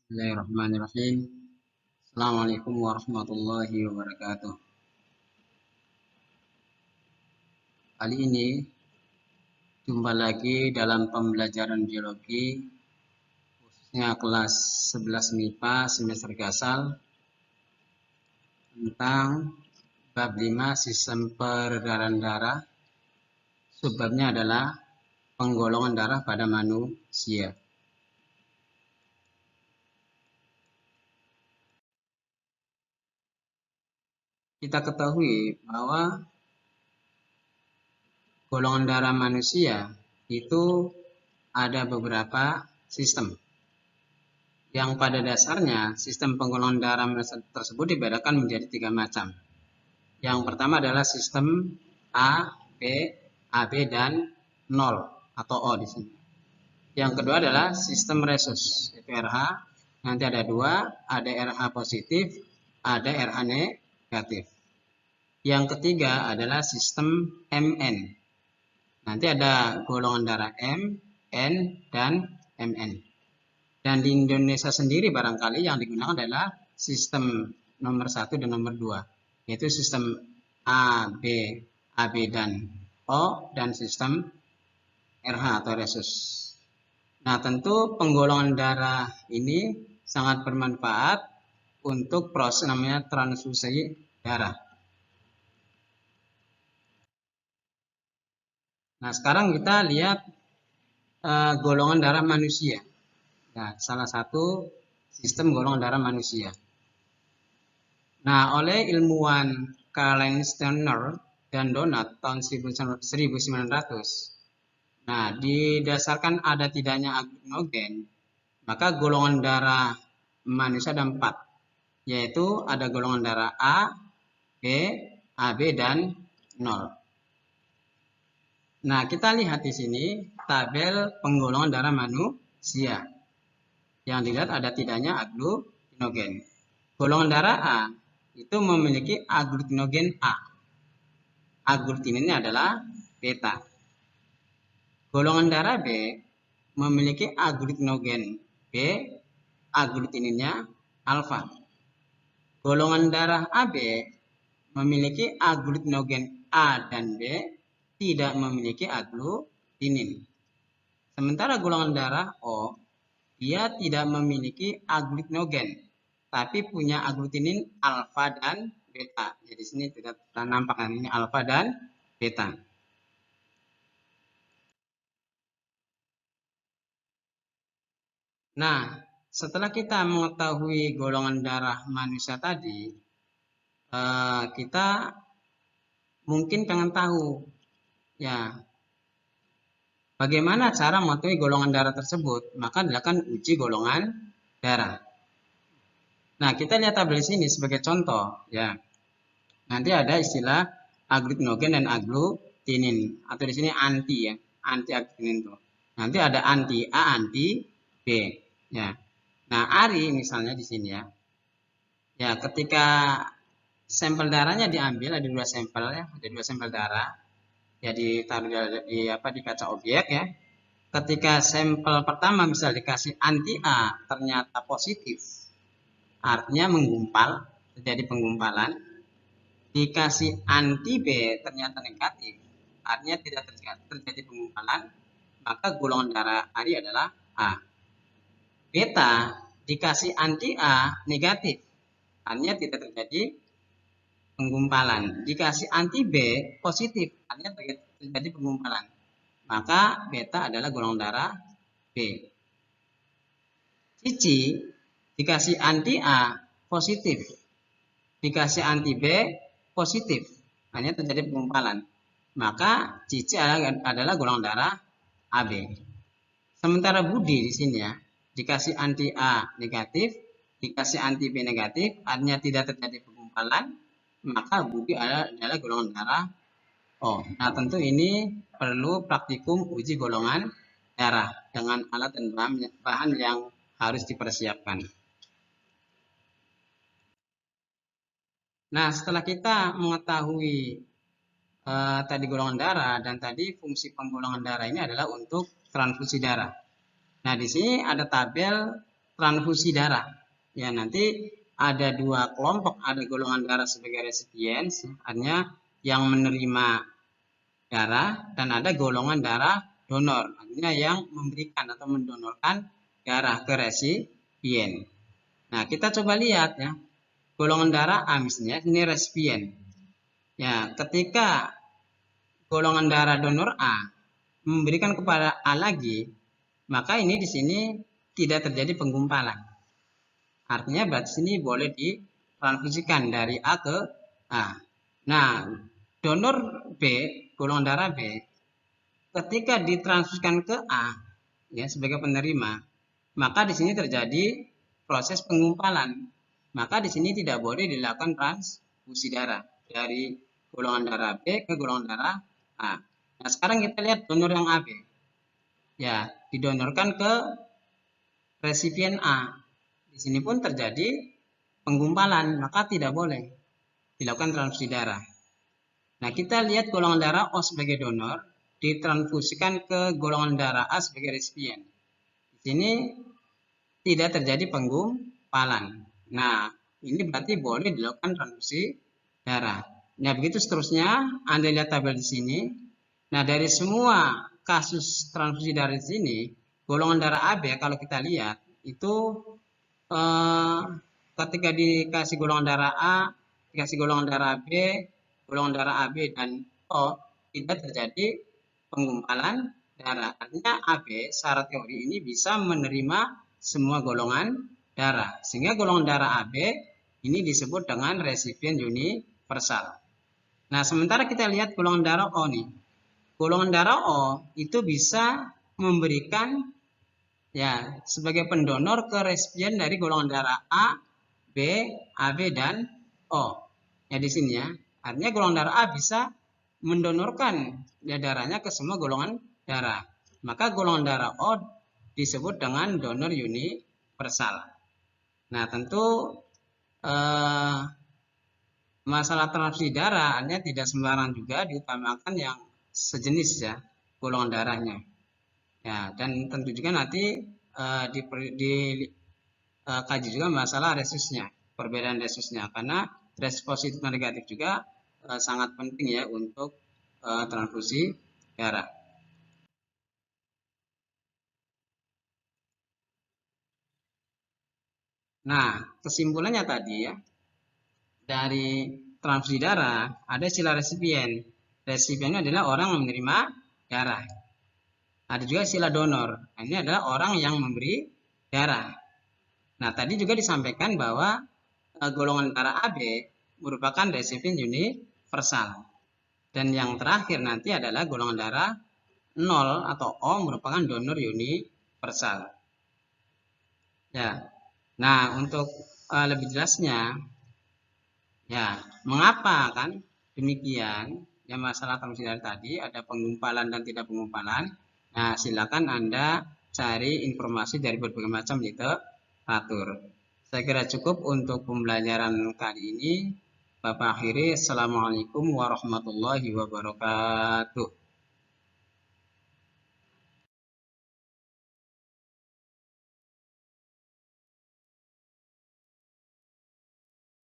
Bismillahirrahmanirrahim. Assalamualaikum warahmatullahi wabarakatuh. Kali ini jumpa lagi dalam pembelajaran biologi, khususnya kelas 11 MIPA semester Gasal, tentang bab 5 sistem peredaran darah. Subbabnya adalah penggolongan darah pada manusia. Kita ketahui bahwa golongan darah manusia itu ada beberapa sistem. Yang pada dasarnya sistem penggolongan darah tersebut dibedakan menjadi 3 macam. Yang pertama adalah sistem A, B, AB dan 0 atau O di sini. Yang kedua adalah sistem resus, yaitu RH. Nanti ada 2, ada RH positif, ada RH negatif. Yang ketiga adalah sistem MN. Nanti ada golongan darah M, N, dan MN. Dan di Indonesia sendiri barangkali yang digunakan adalah sistem nomor 1 dan nomor 2. Yaitu sistem AB dan O, dan sistem RH atau resus. Nah, tentu penggolongan darah ini sangat bermanfaat untuk proses namanya transfusi darah. Nah, sekarang kita lihat golongan darah manusia. Nah, salah satu sistem golongan darah manusia. Nah, oleh ilmuwan Karl Steiner dan Donat tahun 1900, nah, didasarkan ada tidaknya aglutinogen, maka golongan darah manusia ada 4, yaitu ada golongan darah A, B, AB, dan 0. Nah, kita lihat di sini tabel penggolongan darah manusia. Yang dilihat ada tidaknya aglutinogen. Golongan darah A itu memiliki aglutinogen A. Aglutininnya adalah beta. Golongan darah B memiliki aglutinogen B, aglutininnya alfa. Golongan darah AB memiliki aglutinogen A dan B, tidak memiliki aglutinin. Sementara golongan darah O, dia tidak memiliki aglutinogen, tapi punya aglutinin alfa dan beta. Jadi sini tidak nampakkan ini alfa dan beta. Nah, setelah kita mengetahui golongan darah manusia tadi, kita mungkin pengen tahu, ya, bagaimana cara mengetahui golongan darah tersebut. Maka dilakukan uji golongan darah. Nah, kita lihat tabel sini sebagai contoh, ya. Nanti ada istilah aglutinogen dan aglutinin, atau di sini anti, ya, anti aglutinin itu. Nanti ada anti A, anti B, ya. Nah, Ari misalnya di sini, ya. Ya, ketika sampel darahnya diambil, ada 2 sampel, ya, ada 2 sampel darah, ya, ditaruh di kaca objek, ya. Ketika sampel pertama misal dikasih anti A ternyata positif, artinya menggumpal, terjadi penggumpalan. Dikasih anti B ternyata negatif, artinya tidak terjadi penggumpalan, maka golongan darah Ari adalah A. Beta dikasih anti A negatif, artinya tidak terjadi penggumpalan. Dikasih anti B positif, artinya terjadi penggumpalan, maka beta adalah golongan darah B. Cici dikasih anti A positif, dikasih anti B positif, hanya terjadi penggumpalan, maka Cici adalah golongan darah AB. Sementara Budi di sini, ya, dikasih anti A negatif, dikasih anti B negatif, artinya tidak terjadi penggumpalan, maka Budi adalah golongan darah O. Nah, tentu ini perlu praktikum uji golongan darah dengan alat dan bahan yang harus dipersiapkan. Nah, setelah kita mengetahui tadi golongan darah dan tadi fungsi penggolongan darah ini adalah untuk transfusi darah. Nah, di sini ada tabel transfusi darah. Ya, nanti ada dua kelompok, ada golongan darah sebagai resipien, artinya yang menerima darah, dan ada golongan darah donor, artinya yang memberikan atau mendonorkan darah ke resipien. Nah, kita coba lihat ya, golongan darah A misalnya ini resipien. Ya, ketika golongan darah donor A memberikan kepada A lagi, maka ini di sini tidak terjadi penggumpalan. Artinya berarti sini boleh ditransfusikan dari A ke A. Nah, donor B, golongan darah B, ketika ditransfusikan ke A, ya sebagai penerima, maka di sini terjadi proses penggumpalan. Maka di sini tidak boleh dilakukan transfusi darah dari golongan darah B ke golongan darah A. Nah, sekarang kita lihat donor yang AB. Ya, didonorkan ke resipien A. Di sini pun terjadi penggumpalan, maka tidak boleh dilakukan transfusi darah. Nah, kita lihat golongan darah O sebagai donor, ditransfusikan ke golongan darah A sebagai resipien. Di sini tidak terjadi penggumpalan. Nah, ini berarti boleh dilakukan transfusi darah. Nah, begitu seterusnya. Anda lihat tabel di sini. Nah, dari semua kasus transfusi darah di sini, golongan darah AB kalau kita lihat itu ketika dikasih golongan darah A, dikasih golongan darah B, golongan darah AB dan O, tidak terjadi penggumpalan darah. Artinya AB secara teori ini bisa menerima semua golongan darah. Sehingga golongan darah AB ini disebut dengan resipien universal. Nah, sementara kita lihat golongan darah O nih. Golongan darah O itu bisa memberikan ya sebagai pendonor ke resipien dari golongan darah A, B, AB dan O. Ya di sini ya. Artinya golongan darah A bisa mendonorkan ya darahnya ke semua golongan darah. Maka golongan darah O disebut dengan donor universal. Nah, tentu masalah transfusi darah artinya tidak sembarangan juga diutamakan yang sejenis ya golongan darahnya. Ya, dan tentu juga nanti dikaji juga masalah resusnya, perbedaan resusnya, karena resus positif dan negatif juga sangat penting ya untuk transfusi darah. Nah, kesimpulannya tadi ya, dari transfusi darah ada istilah resipien. Resipien adalah orang yang menerima darah. Ada juga istilah donor. Nah, ini adalah orang yang memberi darah. Nah, tadi juga disampaikan bahwa golongan darah AB merupakan resipien universal. Dan yang terakhir nanti adalah golongan darah 0 atau O merupakan donor universal. Ya. Nah, untuk lebih jelasnya, ya, mengapa kan demikian? Ya, masalah transfusi darah tadi ada penggumpalan dan tidak penggumpalan. Nah, silakan Anda cari informasi dari berbagai macam literatur. Saya kira cukup untuk pembelajaran kali ini. Bapak akhiri, Assalamualaikum warahmatullahi wabarakatuh.